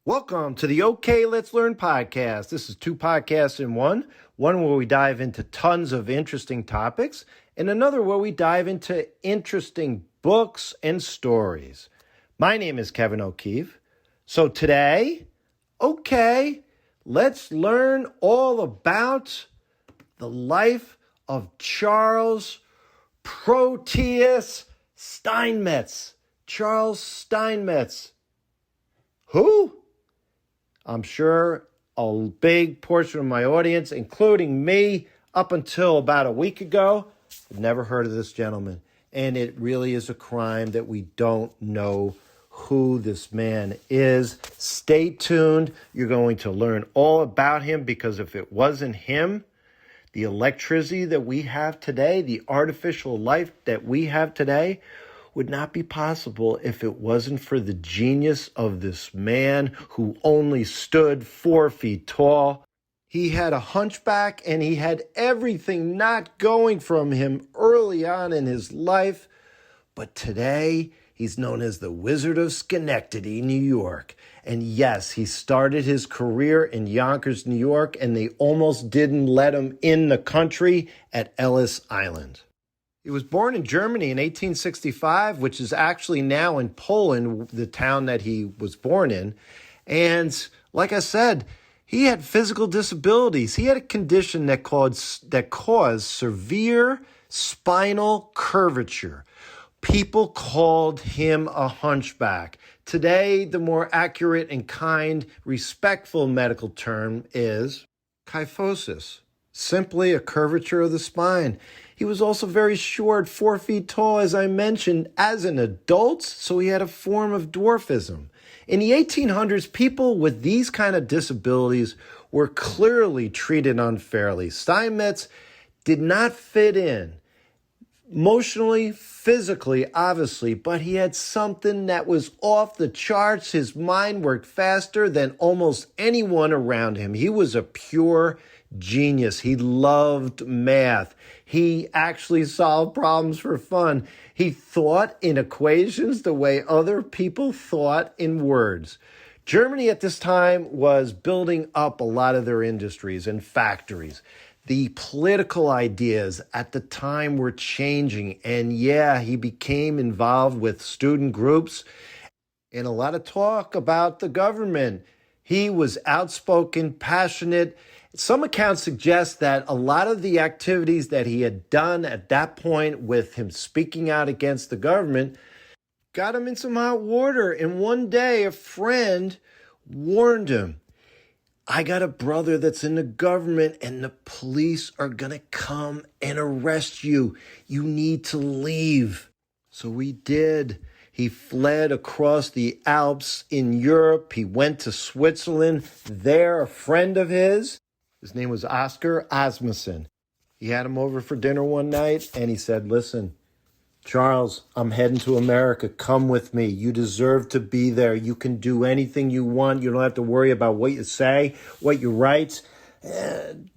Welcome to the OK Let's Learn podcast. This is two podcasts in one where we dive into tons of interesting topics, and another where we dive into interesting books and stories. My name is Kevin O'Keefe. So today, let's learn all about the life of Charles Proteus Steinmetz. Charles Steinmetz. Who? I'm sure a big portion of my audience, including me, up until about a week ago, had never heard of this gentleman. And it really is a crime that we don't know who this man is. Stay tuned. You're going to learn all about him, because if it wasn't him, the electricity that we have today, the artificial life that we have today, would not be possible if it wasn't for the genius of this man who only stood 4 feet tall. He had a hunchback and he had everything not going from him early on in his life. But today, he's known as the Wizard of Schenectady, New York. And yes, he started his career in Yonkers, New York, and they almost didn't let him in the country at Ellis Island. He was born in Germany in 1865, which is actually now in Poland, the town that he was born in. And like I said, he had physical disabilities. He had a condition that caused severe spinal curvature. People called him a hunchback. Today, the more accurate and kind, respectful medical term is kyphosis, simply a curvature of the spine. He was also very short, 4 feet tall, as I mentioned, as an adult, so he had a form of dwarfism. In the 1800s, people with these kind of disabilities were clearly treated unfairly. Steinmetz did not fit in, emotionally, physically, obviously, but he had something that was off the charts. His mind worked faster than almost anyone around him. He was a pure genius. He loved math. He actually solved problems for fun. He thought in equations the way other people thought in words. Germany at this time was building up a lot of their industries and factories. The political ideas at the time were changing. And yeah, he became involved with student groups and a lot of talk about the government. He was outspoken, passionate. Some accounts suggest that a lot of the activities that he had done at that point with him speaking out against the government got him in some hot water. And one day a friend warned him, I got a brother that's in the government and the police are going to come and arrest you. You need to leave. So he did. He fled across the Alps in Europe. He went to Switzerland. There, a friend of his name was Oscar Asmussen. He had him over for dinner one night and he said, listen, Charles, I'm heading to America. Come with me. You deserve to be there. You can do anything you want. You don't have to worry about what you say, what you write.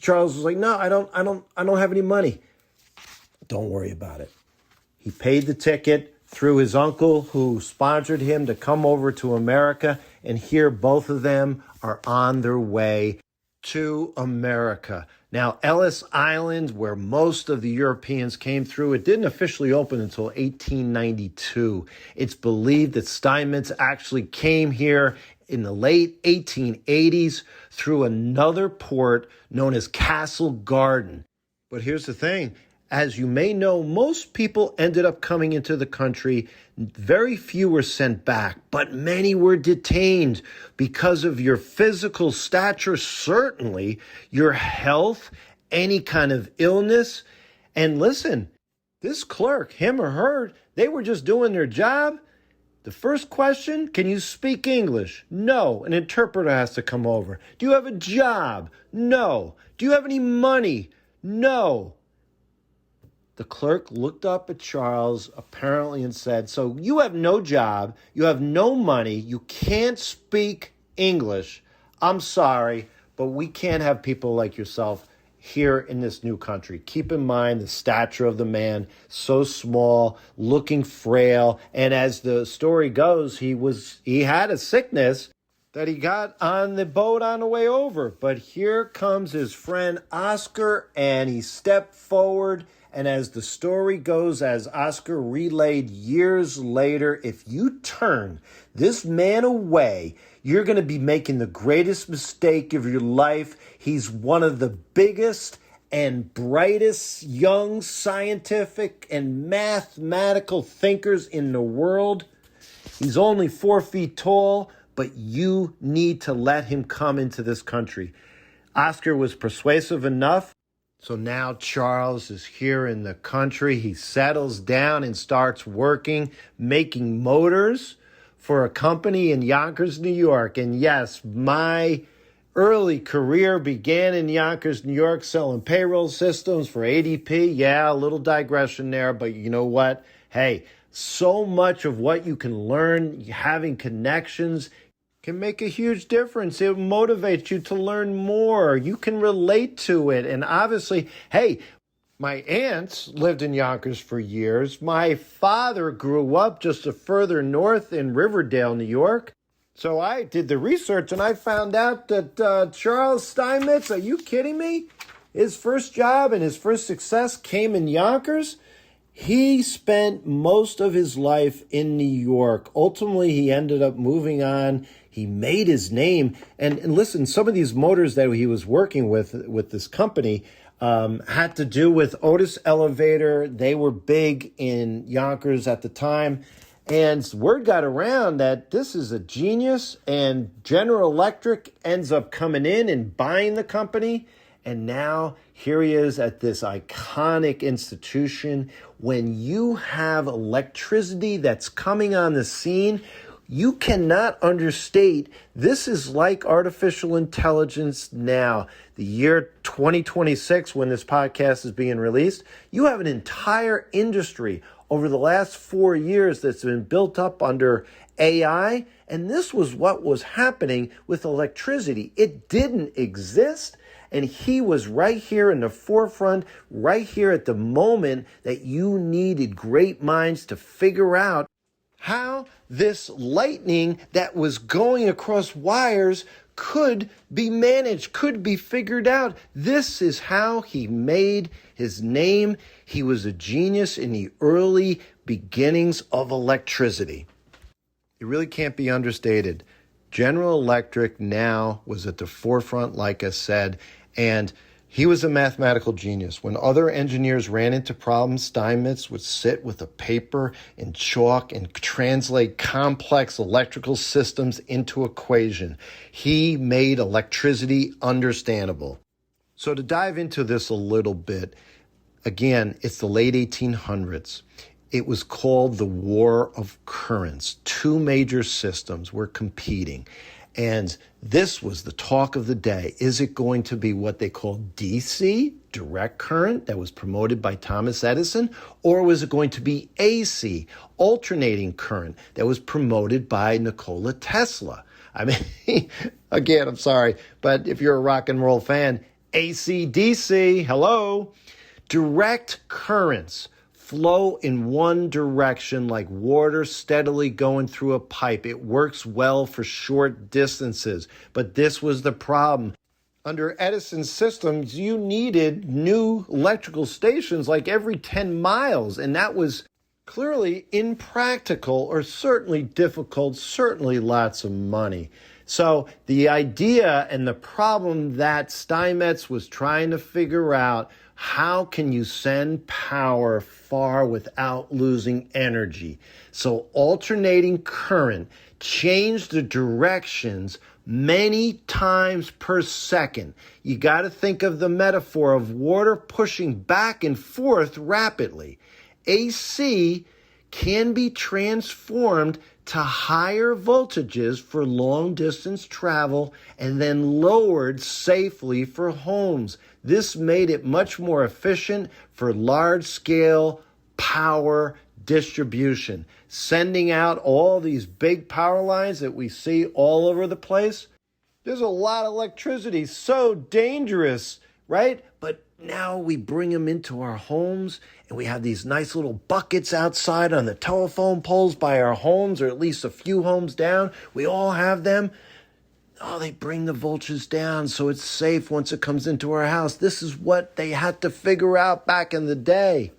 Charles was like, no, I don't have any money. Don't worry about it. He paid the ticket through his uncle who sponsored him to come over to America. And here both of them are on their way to America. Now, Ellis Island, where most of the Europeans came through, it didn't officially open until 1892. It's believed that Steinmetz actually came here in the late 1880s through another port known as Castle Garden. But here's the thing. As you may know, most people ended up coming into the country. Very few were sent back, but many were detained because of your physical stature, certainly, your health, any kind of illness. And listen, this clerk, him or her, they were just doing their job. The first question, can you speak English? No, an interpreter has to come over. Do you have a job? No. Do you have any money? No. The clerk looked up at Charles apparently and said, so you have no job, you have no money, you can't speak English. I'm sorry, but we can't have people like yourself here in this new country. Keep in mind the stature of the man, so small, looking frail. And as the story goes, he had a sickness that he got on the boat on the way over. But here comes his friend Oscar, and he stepped forward. And as the story goes, as Oscar relayed years later, if you turn this man away, you're going to be making the greatest mistake of your life. He's one of the biggest and brightest young scientific and mathematical thinkers in the world. He's only 4 feet tall, but you need to let him come into this country. Oscar was persuasive enough. So now Charles is here in the country. He settles down and starts working, making motors for a company in Yonkers, New York. And yes, my early career began in Yonkers, New York, selling payroll systems for ADP. Yeah, a little digression there, but you know what? Hey, so much of what you can learn, having connections, can make a huge difference. It motivates you to learn more. You can relate to it. And obviously, hey, my aunts lived in Yonkers for years. My father grew up just a further north in Riverdale, New York. So I did the research and I found out that Charles Steinmetz, are you kidding me? His first job and his first success came in Yonkers. He spent most of his life in New York. Ultimately, he ended up moving on. He made his name. And listen, some of these motors that he was working with this company had to do with Otis Elevator. They were big in Yonkers at the time. And word got around that this is a genius, and General Electric ends up coming in and buying the company. And now here he is at this iconic institution. When you have electricity that's coming on the scene, you cannot understate, this is like artificial intelligence now. The year 2026, when this podcast is being released, you have an entire industry over the last 4 years that's been built up under AI. And this was what was happening with electricity. It didn't exist. And he was right here in the forefront, right here at the moment that you needed great minds to figure out how this lightning that was going across wires could be managed, could be figured out. This is how he made his name. He was a genius in the early beginnings of electricity. It really can't be understated. General Electric now was at the forefront, like I said, and he was a mathematical genius. When other engineers ran into problems, Steinmetz would sit with a paper and chalk and translate complex electrical systems into equation. He made electricity understandable. So to dive into this a little bit, again, it's the late 1800s. It was called the War of Currents. Two major systems were competing. And this was the talk of the day. Is it going to be what they call DC, direct current, that was promoted by Thomas Edison? Or was it going to be AC, alternating current, that was promoted by Nikola Tesla? I mean, again, I'm sorry, but if you're a rock and roll fan, AC, DC, hello. Direct currents flow in one direction like water steadily going through a pipe. It works well for short distances, but this was the problem. Under Edison's systems, you needed new electrical stations like every 10 miles, and that was clearly impractical, or certainly difficult, certainly lots of money. So the idea and the problem that Steinmetz was trying to figure out, how can you send power far without losing energy? So alternating current changed the directions many times per second. You got to think of the metaphor of water pushing back and forth rapidly. AC can be transformed to higher voltages for long distance travel and then lowered safely for homes. This made it much more efficient for large scale power distribution. Sending out all these big power lines that we see all over the place. There's a lot of electricity, so dangerous, right? But now we bring them into our homes, and we have these nice little buckets outside on the telephone poles by our homes, or at least a few homes down. We all have them. Oh, they bring the vultures down so it's safe once it comes into our house. This is what they had to figure out back in the day.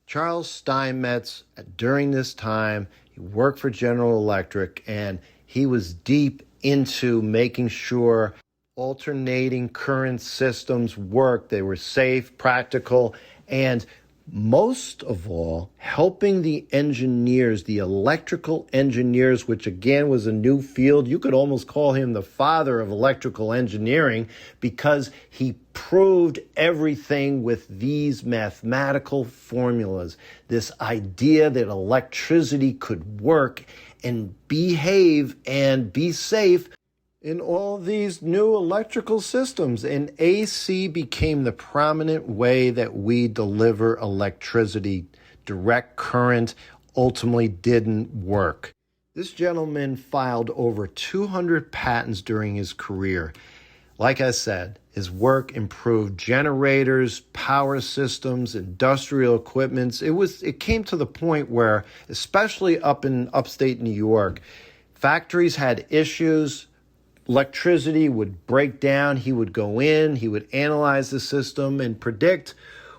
Charles Steinmetz, during this time, he worked for General Electric, and he was deep into making sure alternating current systems worked. They were safe, practical, and most of all, helping the engineers, the electrical engineers, which again was a new field. You could almost call him the father of electrical engineering because he proved everything with these mathematical formulas. This idea that electricity could work and behave and be safe in all these new electrical systems. And AC became the prominent way that we deliver electricity. Direct current ultimately didn't work. This gentleman filed over 200 patents during his career. Like I said, his work improved generators, power systems, industrial equipments. It came to the point where, especially up in upstate New York, factories had issues. Electricity would break down. He would go in, he would analyze the system and predict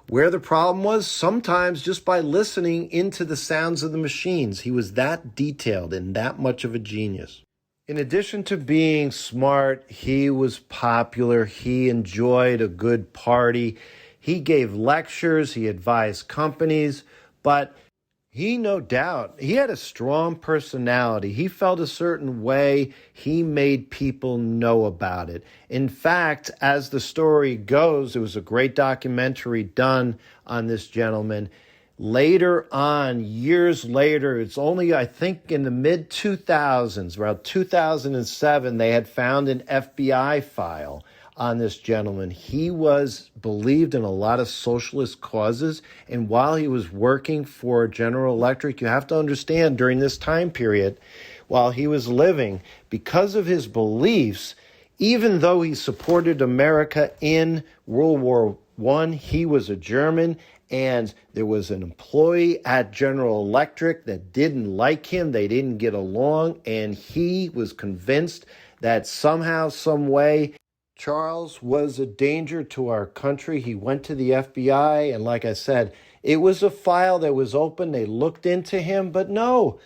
where the problem was, sometimes just by listening into the sounds of the machines. He was that detailed and that much of a genius. In addition to being smart, he was popular. He enjoyed a good party. He gave lectures, he advised companies, but he had a strong personality. He felt a certain way. He made people know about it. In fact, as the story goes, there was a great documentary done on this gentleman. Later on, years later, it's only, I think, in the mid-2000s, around 2007, they had found an FBI file on this gentleman. He believed in a lot of socialist causes, and while he was working for General Electric, you have to understand, during this time period, while he was living, because of his beliefs, even though he supported America in World War I, he was a German, and there was an employee at General Electric that didn't like him. They didn't get along, and he was convinced that somehow, some way, Charles was a danger to our country. He went to the FBI, and like I said, it was a file that was open. They looked into him, but no,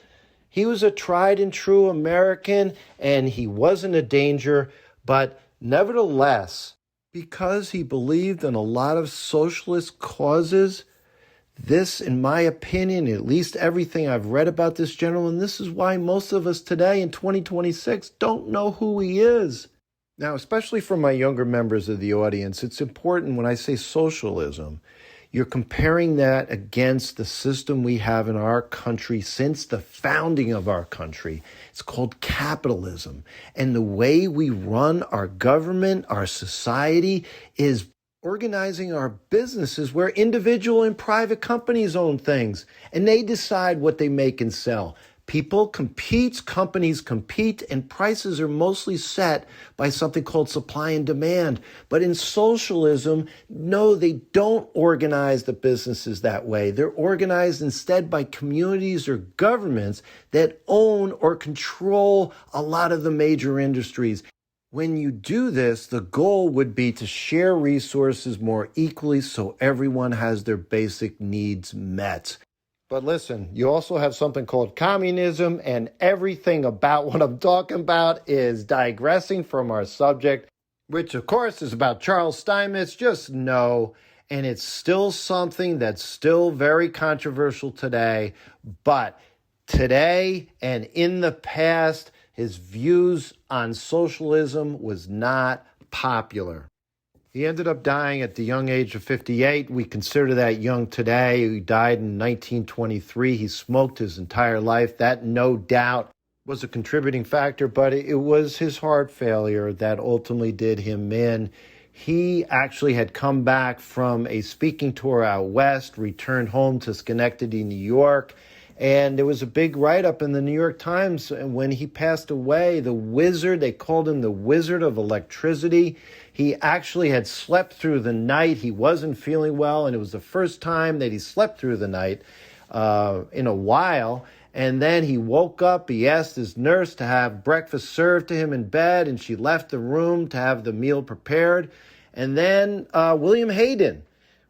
he was a tried and true American, and he wasn't a danger. But nevertheless, because he believed in a lot of socialist causes, this, in my opinion, at least everything I've read about this gentleman, this is why most of us today in 2026 don't know who he is. Now, especially for my younger members of the audience, it's important when I say socialism, you're comparing that against the system we have in our country since the founding of our country. It's called capitalism. And the way we run our government, our society, is organizing our businesses where individual and private companies own things, and they decide what they make and sell. People compete, companies compete, and prices are mostly set by something called supply and demand. But in socialism, no, they don't organize the businesses that way. They're organized instead by communities or governments that own or control a lot of the major industries. When you do this, the goal would be to share resources more equally so everyone has their basic needs met. But listen, you also have something called communism, and everything about what I'm talking about is digressing from our subject, which of course is about Charles Steinmetz. Just know, and it's still something that's still very controversial today, but today and in the past, his views on socialism was not popular. He ended up dying at the young age of 58. We consider that young today. He died in 1923. He smoked his entire life. That, no doubt, was a contributing factor, but it was his heart failure that ultimately did him in. He actually had come back from a speaking tour out west, returned home to Schenectady, New York, and there was a big write-up in the New York Times when he passed away. The wizard, they called him the Wizard of Electricity. He actually had slept through the night. He wasn't feeling well, and it was the first time that he slept through the night in a while. And then he woke up. He asked his nurse to have breakfast served to him in bed, and she left the room to have the meal prepared. And then William Hayden,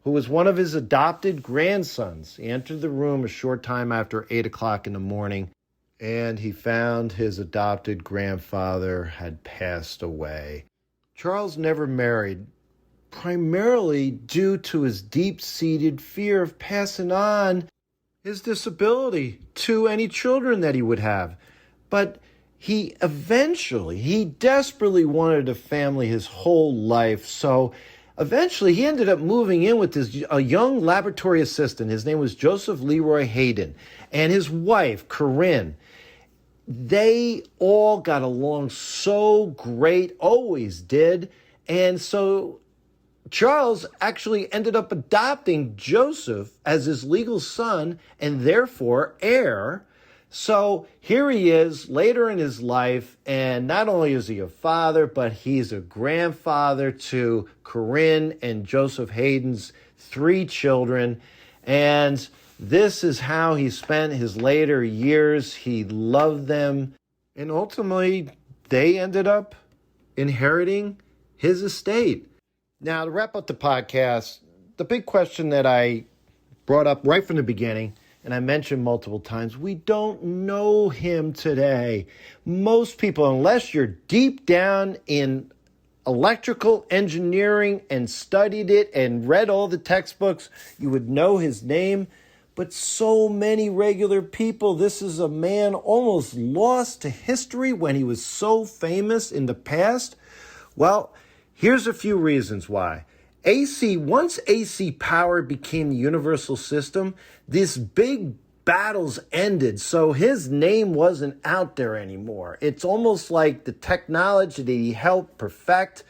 who was one of his adopted grandsons, he entered the room a short time after 8 o'clock in the morning, and he found his adopted grandfather had passed away. Charles never married, primarily due to his deep-seated fear of passing on his disability to any children that he would have. But he desperately wanted a family his whole life. So eventually he ended up moving in with a young laboratory assistant. His name was Joseph Leroy Hayden, and his wife, Corinne. They all got along so great, always did. And so Charles actually ended up adopting Joseph as his legal son and therefore heir. So here he is later in his life, and not only is he a father, but he's a grandfather to Corinne and Joseph Hayden's 3 children. And this is how he spent his later years. He loved them, and ultimately they ended up inheriting his estate. Now, to wrap up the podcast, the big question that I brought up right from the beginning, and I mentioned multiple times, we don't know him today. Most people, unless you're deep down in electrical engineering and studied it and read all the textbooks, you would know his name. But so many regular people, this is a man almost lost to history when he was so famous in the past. Well, here's a few reasons why. Once AC power became the universal system, these big battles ended, so his name wasn't out there anymore. It's almost like the technology that he helped perfect,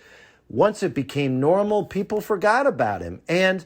once it became normal, people forgot about him. And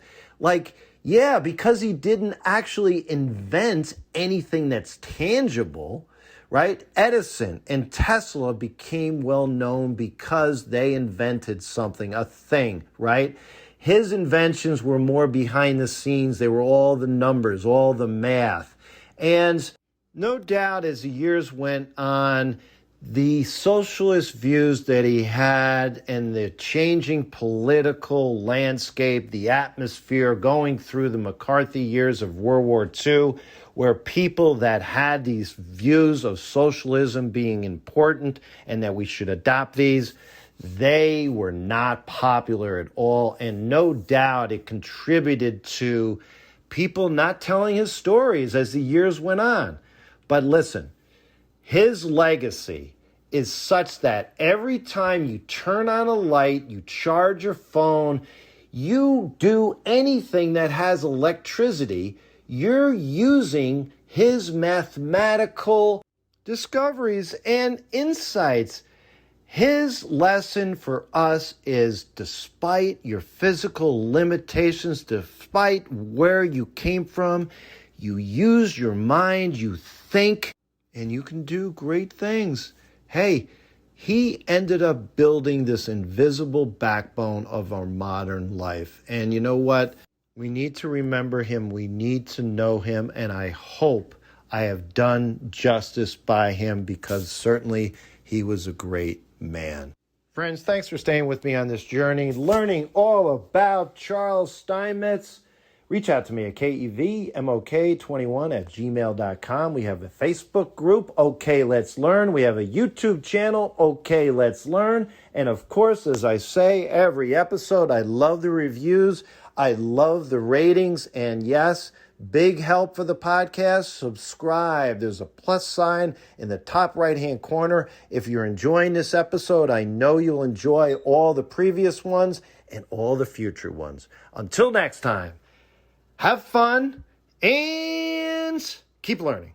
because he didn't actually invent anything that's tangible, right? Edison and Tesla became well known because they invented something, a thing, right? His inventions were more behind the scenes. They were all the numbers, all the math. And no doubt as the years went on, the socialist views that he had and the changing political landscape, the atmosphere going through the McCarthy years of World War II, where people that had these views of socialism being important and that we should adopt these, they were not popular at all. And no doubt it contributed to people not telling his stories as the years went on. But listen, his legacy is such that every time you turn on a light, you charge your phone, you do anything that has electricity, you're using his mathematical discoveries and insights. His lesson for us is, despite your physical limitations, despite where you came from, you use your mind, you think, and you can do great things. Hey, he ended up building this invisible backbone of our modern life. And you know what? We need to remember him. We need to know him. And I hope I have done justice by him, because certainly he was a great man. Friends, thanks for staying with me on this journey, learning all about Charles Steinmetz. Reach out to me at kevmok21@gmail.com. We have a Facebook group, OK Let's Learn. We have a YouTube channel, OK Let's Learn. And of course, as I say every episode, I love the reviews. I love the ratings. And yes, big help for the podcast. Subscribe. There's a plus sign in the top right-hand corner. If you're enjoying this episode, I know you'll enjoy all the previous ones and all the future ones. Until next time. Have fun and keep learning.